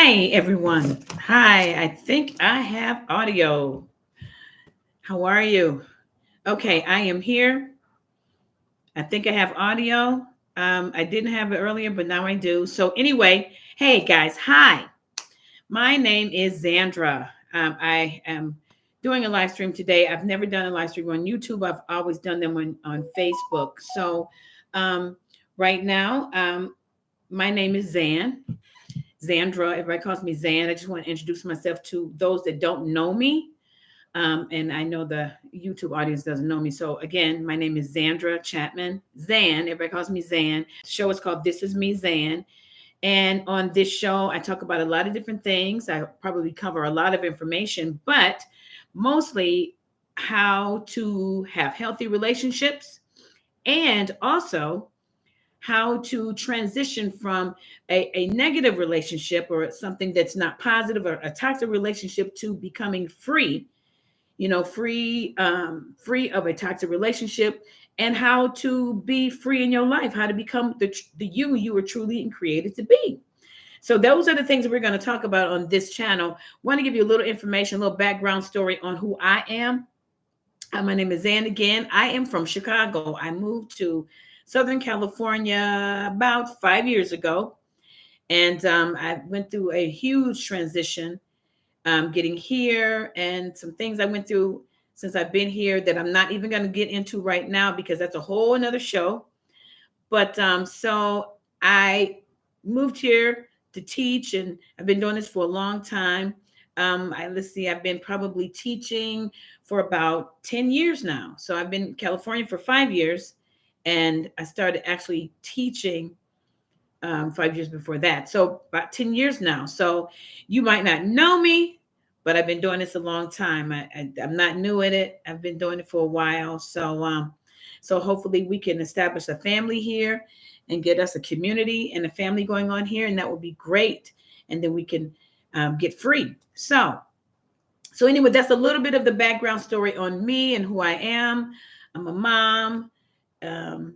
Hi, everyone. Hi, I think I have audio. How are you? Okay, I am here. I think I have audio. I didn't have it earlier, but now I do. So, anyway, hey guys, hi. My name is Zandra. I am doing a live stream today. I've never done a live stream on YouTube, I've always done them on Facebook. So, um, right now, my name is Zandra. Everybody calls me Zan. I just want to introduce myself to those that don't know me. And I know the YouTube audience doesn't know me. So again, my name is Zandra Chapman. Zan, everybody calls me Zan. The show is called This Is Me Zan. And on this show, I talk about a lot of different things. I probably cover a lot of information, but mostly how to have healthy relationships and also how to transition from a negative relationship or something that's not positive or a toxic relationship to becoming free, free of a toxic relationship, and how to be free in your life, how to become the you were truly created to be. So those are the things that we're going to talk about on this channel. Want to give you a little information, a little background story on who I am. My name is Zan again. I am from Chicago. I moved to Southern California about 5 years ago. And I went through a huge transition getting here and some things I went through since I've been here that I'm not even going to get into right now because that's a whole another show. But so I moved here to teach, and I've been doing this for a long time. Let's see, I've been probably teaching for about 10 years now. So I've been in California for 5 years, and I started actually teaching 5 years before that. So about 10 years now. So you might not know me, but I've been doing this a long time. I'm not new at it. I've been doing it for a while. So hopefully we can establish a family here and get us a community and a family going on here, and that would be great. And then we can get free. So anyway, that's a little bit of the background story on me and who I am. I'm a mom. Um,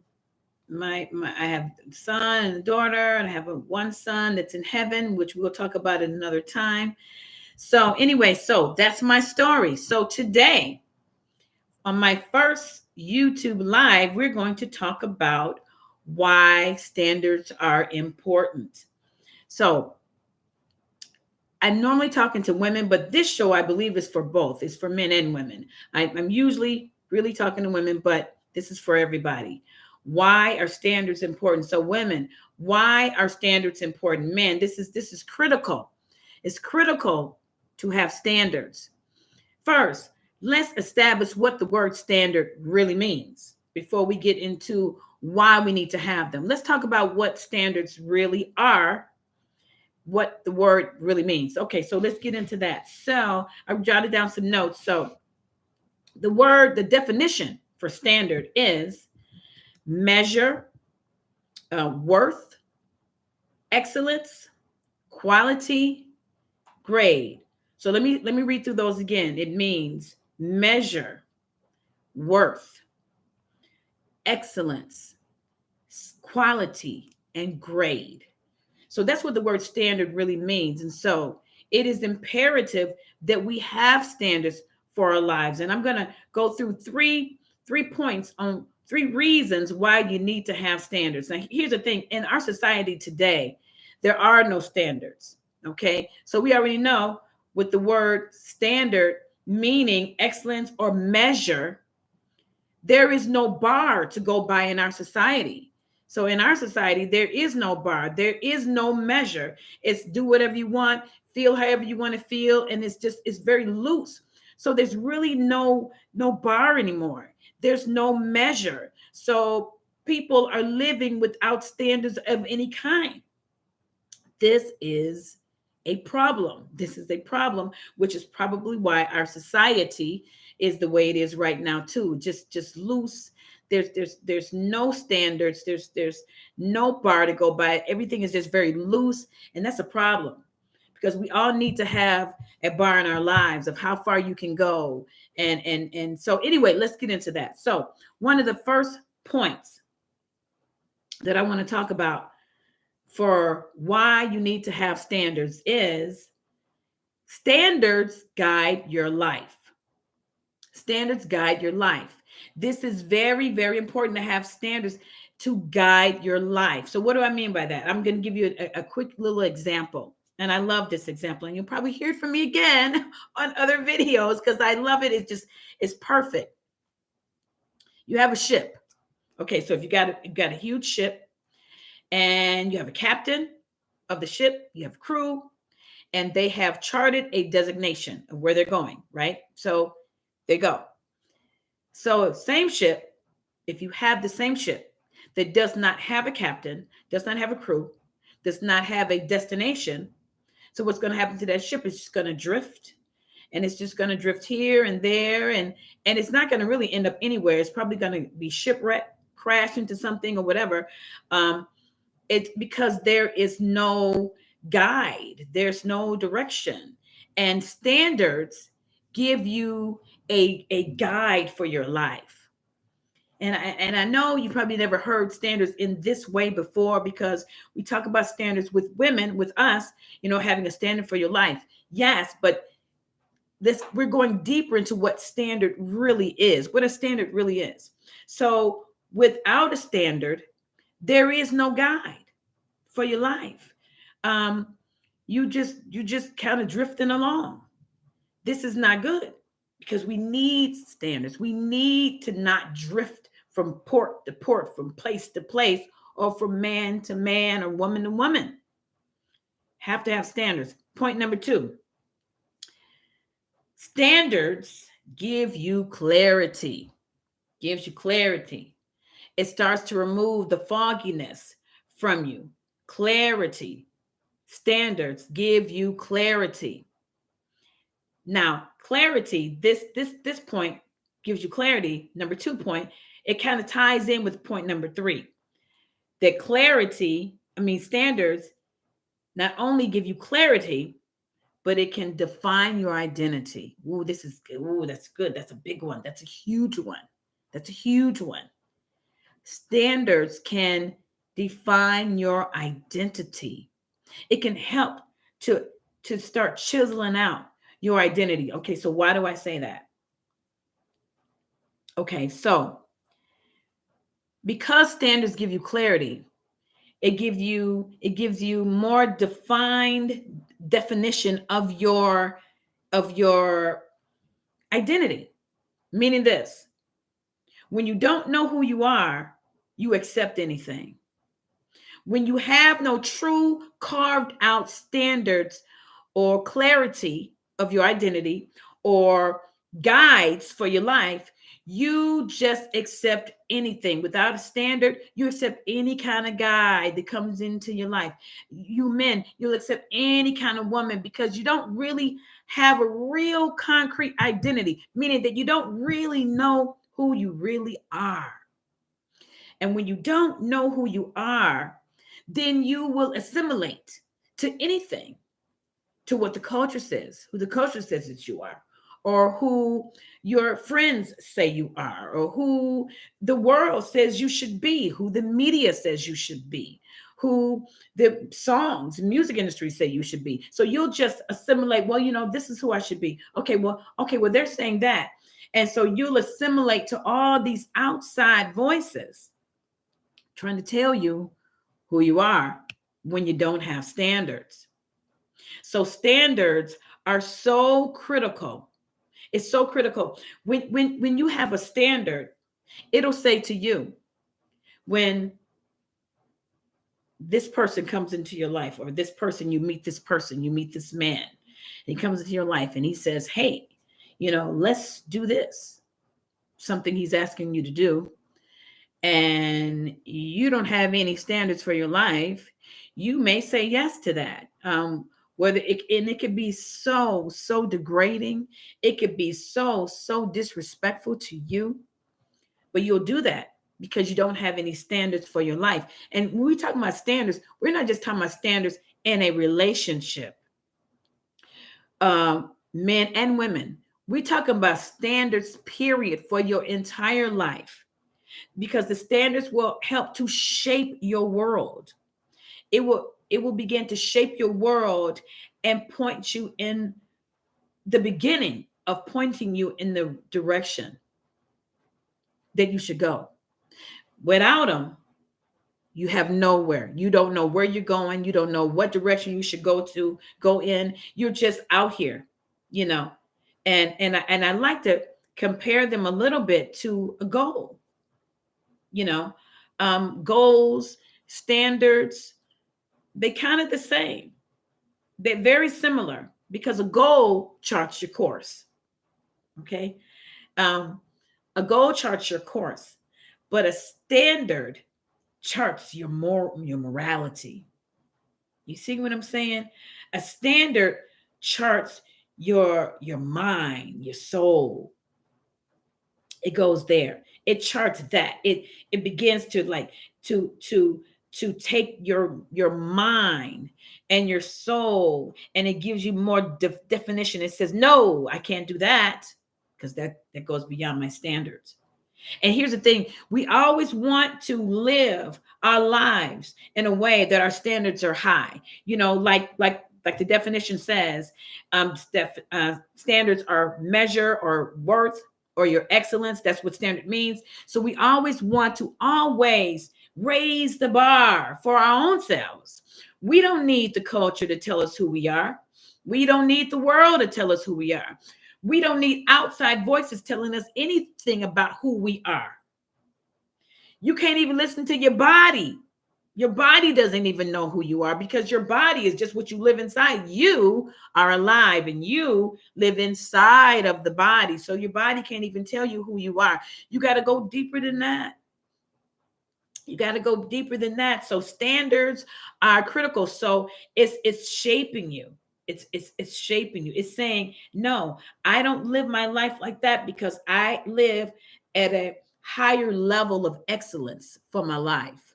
I have a son and a daughter, and I have one son that's in heaven, which we'll talk about at another time. So anyway, so that's my story. So today, on my first YouTube live, we're going to talk about why standards are important. So I'm normally talking to women, but this show I believe is for both. It's for men and women. I'm usually really talking to women, but this is for everybody. Why are standards important? So women, why are standards important? Men, this is critical. It's critical to have standards. First, let's establish what the word standard really means before we get into why we need to have them. Let's talk about what standards really are, what the word really means. Okay, so let's get into that. So I jotted down some notes. So the definition for standard is measure, worth, excellence, quality, grade. So let me read through those again. It means measure, worth, excellence, quality, and grade. So that's what the word standard really means. And so it is imperative that we have standards for our lives. And I'm going to go through three points on three reasons why you need to have standards. Now, here's the thing. In our society today, there are no standards. Okay. So we already know with the word standard meaning excellence or measure, there is no bar to go by in our society. So in our society, there is no bar. There is no measure. It's do whatever you want, feel however you want to feel. And it's very loose. So there's really no bar anymore. There's no measure. So people are living without standards of any kind. This is a problem. This is a problem, which is probably why our society is the way it is right now too. Just loose. There's no standards. There's no bar to go by. Everything is just very loose, and that's a problem because we all need to have a bar in our lives of how far you can go. And so anyway, let's get into that. So one of the first points that I want to talk about for why you need to have standards is standards guide your life. Standards guide your life. This is very, very important to have standards to guide your life. So, what do I mean by that? I'm going to give you a quick little example. And I love this example. And you'll probably hear it from me again on other videos because I love it. It's perfect. You have a ship. Okay, so if you got a huge ship and you have a captain of the ship, you have crew, and they have charted a designation of where they're going, right? So they go. So, same ship, if you have the same ship that does not have a captain, does not have a crew, does not have a destination, so what's going to happen to that ship is just going to drift, and it's just going to drift here and there, and it's not going to really end up anywhere. It's probably going to be shipwrecked, crash into something or whatever. It's because there is no guide, there's no direction, and standards give you a guide for your life. And I know you probably never heard standards in this way before because we talk about standards with women, with us, having a standard for your life. Yes, but we're going deeper into what standard really is, what a standard really is. So without a standard, there is no guide for your life. You just kind of drifting along. This is not good because we need standards. We need to not drift from port to port, from place to place, or from man to man or woman to woman. Have to have standards. Point number 2. Standards give you clarity. Gives you clarity. It starts to remove the fogginess from you. Clarity. Standards give you clarity. Now, clarity, this point gives you clarity. Number 2 point, it kind of ties in with point number 3. That standards not only give you clarity, but it can define your identity. Ooh, this is good. Ooh, that's good. That's a big one. That's a huge one. That's a huge one. Standards can define your identity. It can help to start chiseling out your identity. Okay, so why do I say that? Okay, so because standards give you clarity, it gives you more defined definition of your identity. Meaning this, when you don't know who you are, you accept anything. When you have no true carved out standards or clarity of your identity or guides for your life, you just accept anything. Without a standard, you accept any kind of guy that comes into your life. You men, you'll accept any kind of woman because you don't really have a real concrete identity, meaning that you don't really know who you really are. And when you don't know who you are, then you will assimilate to anything, to what the culture says, who the culture says that you are, or who your friends say you are, or who the world says you should be, who the media says you should be, who the songs, music industry say you should be. So you'll just assimilate, well, this is who I should be. Okay, well, they're saying that. And so you'll assimilate to all these outside voices trying to tell you who you are when you don't have standards. So standards are so critical. It's so critical. When you have a standard, it'll say to you, when this person comes into your life, or this person, you meet this man, he comes into your life and he says, hey, let's do this, something he's asking you to do, and you don't have any standards for your life, you may say yes to that. It could be so degrading. It could be so disrespectful to you, but you'll do that because you don't have any standards for your life. And when we talk about standards, we're not just talking about standards in a relationship. Men and women, we're talking about standards, period, for your entire life, because the standards will help to shape your world. It will begin to shape your world and point you in the beginning of pointing you in the direction that you should go. Without them, you have nowhere. You don't know where you're going. You don't know what direction you should go in. You're just out here, you know. And I like to compare them a little bit to a goal, you know. Goals, standards, they kind of the same. They're very similar because a goal charts your course. Okay. Um, a goal charts your course, but a standard charts your morality. You see what I'm saying? A standard charts your mind, your soul. It goes there. It charts that. It begins to like to to take your mind and your soul, and it gives you more definition. It says, no, I can't do that because that goes beyond my standards. And here's the thing, we always want to live our lives in a way that our standards are high. You know, like the definition says, standards are measure or worth or your excellence. That's what standard means. So we always want to always raise the bar for our own selves. We don't need the culture to tell us who we are. We don't need the world to tell us who we are. We don't need outside voices telling us anything about who we are. You can't even listen to your body. Your body doesn't even know who you are because your body is just what you live inside. You are alive and you live inside of the body. So your body can't even tell you who you are. You got to go deeper than that. You got to go deeper than that. So standards are critical. So it's shaping you. It's shaping you. It's saying, no, I don't live my life like that because I live at a higher level of excellence for my life.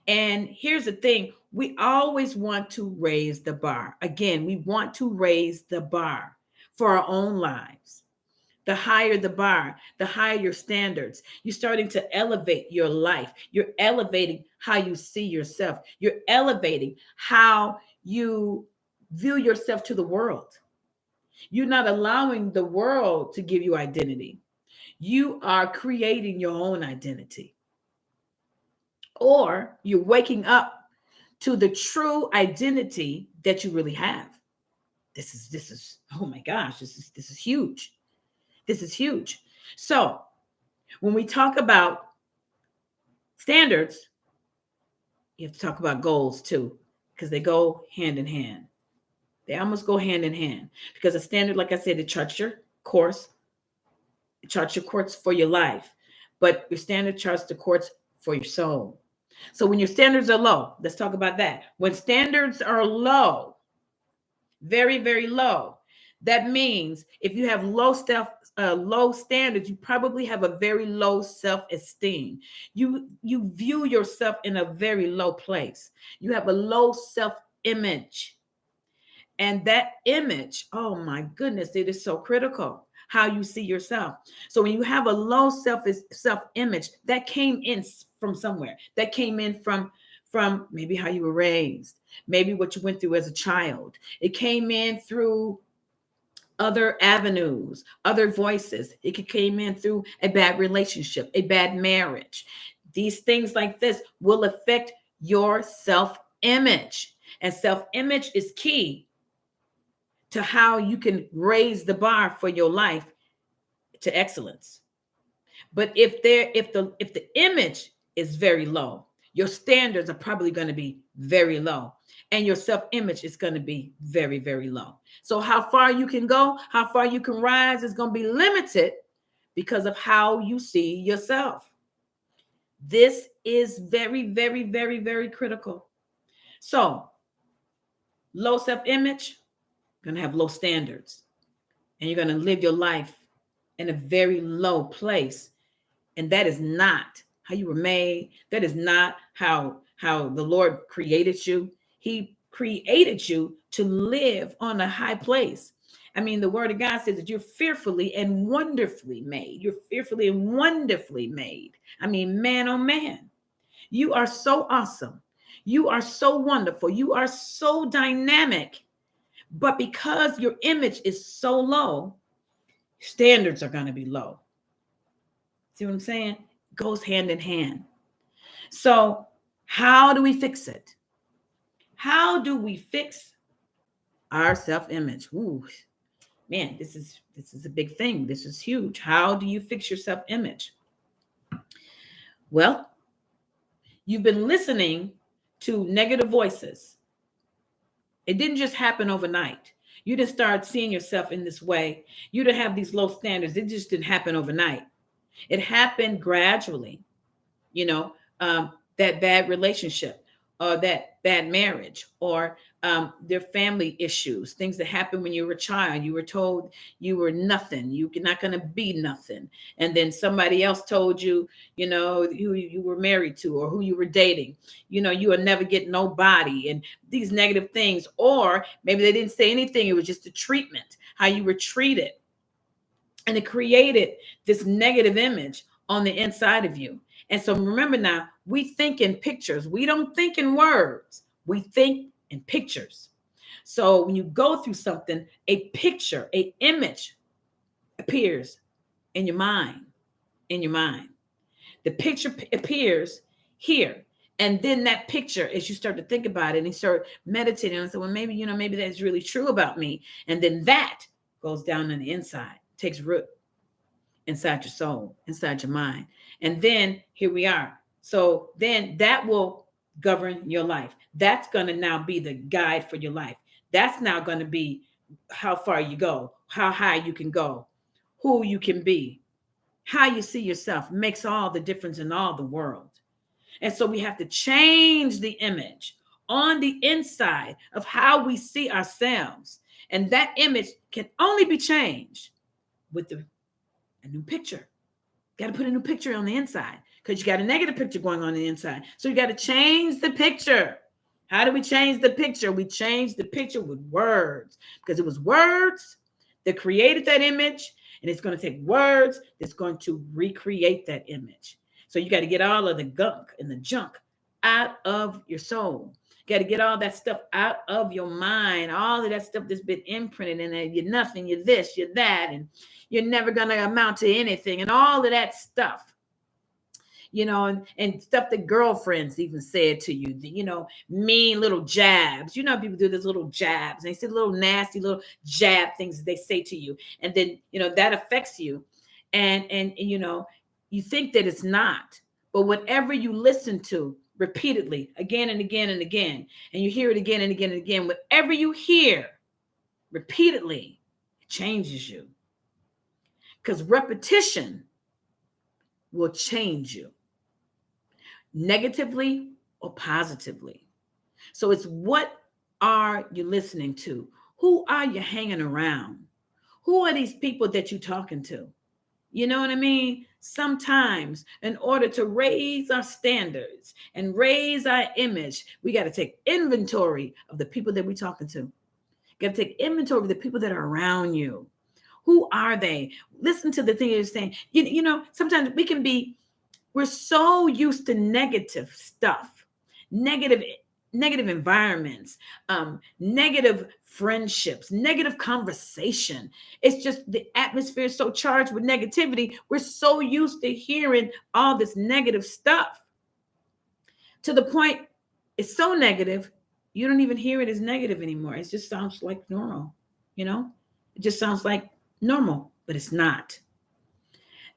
And here's the thing, we always want to raise the bar. Again, we want to raise the bar for our own lives. The higher the bar, the higher your standards. You're starting to elevate your life. You're elevating how you see yourself. You're elevating how you view yourself to the world. You're not allowing the world to give you identity. You are creating your own identity. Or you're waking up to the true identity that you really have. This is oh my gosh, this is huge. This is huge. So, when we talk about standards, you have to talk about goals too, because they go hand in hand. They almost go hand in hand because a standard, like I said, it charts your course. It charts your course for your life, but your standard charts the course for your soul. So when your standards are low, let's talk about that. When standards are low, very, very low, that means if you have low standards, you probably have a very low self-esteem. You view yourself in a very low place. You have a low self-image. And that image, oh my goodness, it is so critical how you see yourself. So when you have a low self-image, that came in from somewhere. That came in from maybe how you were raised, maybe what you went through as a child. It came in through other avenues, other voices. Came in through a bad relationship, a bad marriage. These things like this will affect your self-image. And self-image is key to how you can raise the bar for your life to excellence. But if the image is very low, your standards are probably going to be very low, and your self-image is going to be very, very low. So how far you can go, how far you can rise is going to be limited because of how you see yourself. This is very, very, very, very critical. So low self-image, going to have low standards, and you're going to live your life in a very low place. And that is not how you were made. That is not how the Lord created you. He created you to live on a high place. I mean, the word of God says that you're fearfully and wonderfully made. You're fearfully and wonderfully made. I mean, man, oh man, you are so awesome. You are so wonderful. You are so dynamic. But because your image is so low, standards are going to be low. See what I'm saying? It goes hand in hand. So, how do we fix it? How do we fix our self-image? Ooh, man, this is a big thing. This is huge. How do you fix your self-image? Well, you've been listening to negative voices. It didn't just happen overnight. You didn't start seeing yourself in this way. You didn't have these low standards. It just didn't happen overnight. It happened gradually. You know, that bad relationship or that bad marriage or their family issues, things that happened when you were a child. You were told you were nothing, you're not going to be nothing. And then somebody else told you, who you were married to or who you were dating, you will never get nobody, and these negative things. Or maybe they didn't say anything. It was just a treatment, how you were treated. And it created this negative image on the inside of you. And so remember now, we think in pictures. We don't think in words. We think in pictures. So when you go through something, a picture, a image appears in your mind, The picture appears here. And then that picture, as you start to think about it and you start meditating and say, well, maybe that's really true about me. And then that goes down on the inside, takes root inside your soul, inside your mind. And then here we are. So then that will govern your life. That's going to now be the guide for your life. That's now going to be how far you go, how high you can go, who you can be, how you see yourself makes all the difference in all the world. And so we have to change the image on the inside of how we see ourselves. And that image can only be changed with a new picture. Got to put a new picture on the inside because you got a negative picture going on the inside. So you got to change the picture. How do we change the picture? We change the picture with words, because it was words that created that image, and it's going to take words that's going to recreate that image. So you got to get all of the gunk and the junk out of your soul. You got to get all that stuff out of your mind, all of that stuff that's been imprinted in there. You're nothing, you're this, you're that, and you're never going to amount to anything, and all of that stuff. And stuff that girlfriends even said to you, mean little jabs. People do those little jabs. They say little nasty little jab things that they say to you. And then, that affects you. And you think that it's not. But whatever you listen to repeatedly, again and again and again, and you hear it again and again and again, whatever you hear repeatedly, it changes you. Because repetition will change you, negatively or positively. So it's, what are you listening to? Who are you hanging around? Who are these people that you're talking to? You know what I mean? Sometimes in order to raise our standards and raise our image, we got to take inventory of the people that we're talking to. Got to take inventory of the people that are around you. Who are they? Listen to the thing you're saying. Sometimes we're so used to negative stuff, negative environments, negative friendships, negative conversation. It's just the atmosphere is so charged with negativity. We're so used to hearing all this negative stuff to the point it's so negative, you don't even hear it as negative anymore. It just sounds like normal, It just sounds like normal, but it's not.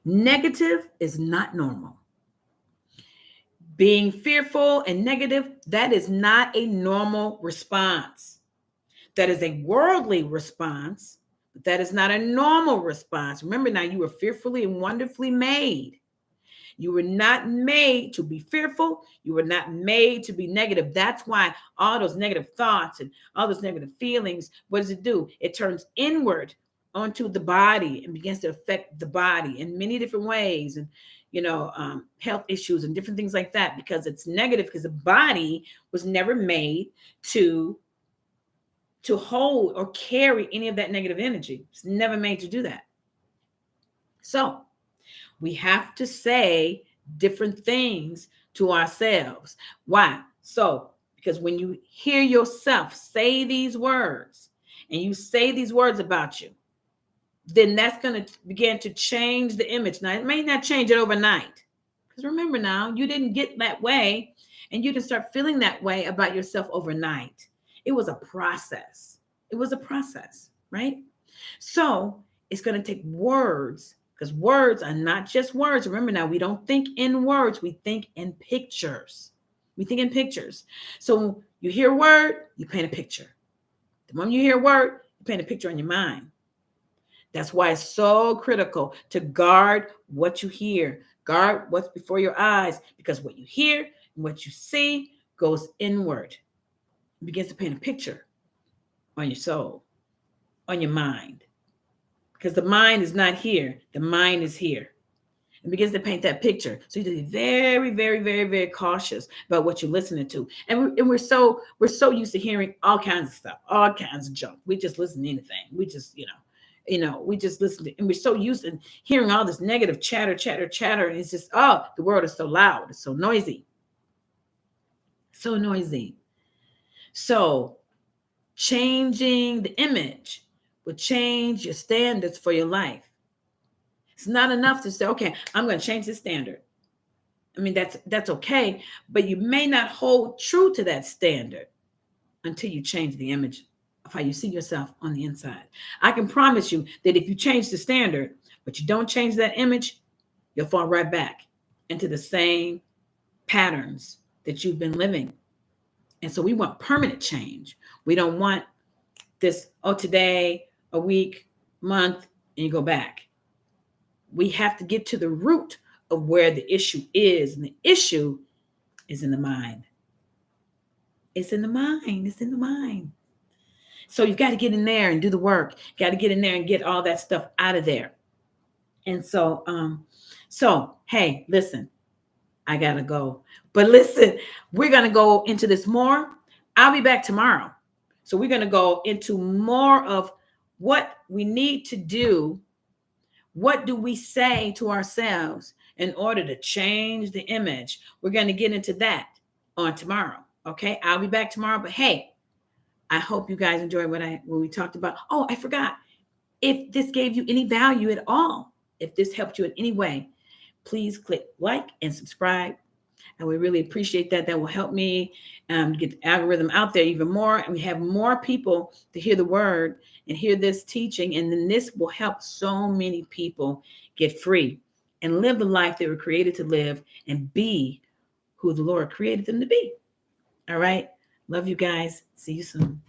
Negative is not normal. Being fearful and negative, that is not a normal response. That is a worldly response, but that is not a normal response. Remember now, you were fearfully and wonderfully made. You were not made to be fearful. You were not made to be negative. That's why all those negative thoughts and all those negative feelings, what does it do? It turns inward onto the body and begins to affect the body in many different ways. And health issues and different things like that, because it's negative, because the body was never made to hold or carry any of that negative energy. It's never made to do that. So we have to say different things to ourselves. Why? So Because when you hear yourself say these words and you say these words about you, then that's going to begin to change the image. Now, it may not change it overnight. Because remember now, you didn't get that way and you didn't start feeling that way about yourself overnight. It was a process. It was a process, right? So it's going to take words, because words are not just words. Remember now, we don't think in words, we think in pictures. We think in pictures. So you hear a word, you paint a picture. The moment you hear a word, you paint a picture in your mind. That's why it's so critical to guard what you hear, guard what's before your eyes, because what you hear and what you see goes inward. It begins to paint a picture on your soul, on your mind, because the mind is not here. The mind is here. It begins to paint that picture. So you have to be very, very, very, very cautious about what you're listening to. And we're so used to hearing all kinds of stuff, all kinds of junk. We just listen to anything. We just, we just listen to, and we're so used to hearing all this negative chatter, and it's just, oh, the world is so loud, it's so noisy, so noisy. So changing the image will change your standards for your life. It's not enough to say, okay, I'm going to change the standard. I mean, that's okay, but you may not hold true to that standard until you change the image of how you see yourself on the inside. I can promise you that if you change the standard, but you don't change that image, you'll fall right back into the same patterns that you've been living. And so we want permanent change. We don't want this, oh, today, a week, month, and you go back. We have to get to the root of where the issue is. And the issue is in the mind. It's in the mind. It's in the mind. So you've got to get in there and do the work. You got to get in there and get all that stuff out of there. And so, hey, listen, I got to go. But listen, we're going to go into this more. I'll be back tomorrow. So we're going to go into more of what we need to do. What do we say to ourselves in order to change the image? We're going to get into that on tomorrow. Okay, I'll be back tomorrow. But hey, I hope you guys enjoyed what we talked about. Oh, I forgot. If this gave you any value at all, if this helped you in any way, please click like and subscribe. And we really appreciate that. That will help me get the algorithm out there even more. And we have more people to hear the word and hear this teaching. And then this will help so many people get free and live the life they were created to live and be who the Lord created them to be. All right. Love you guys. See you soon.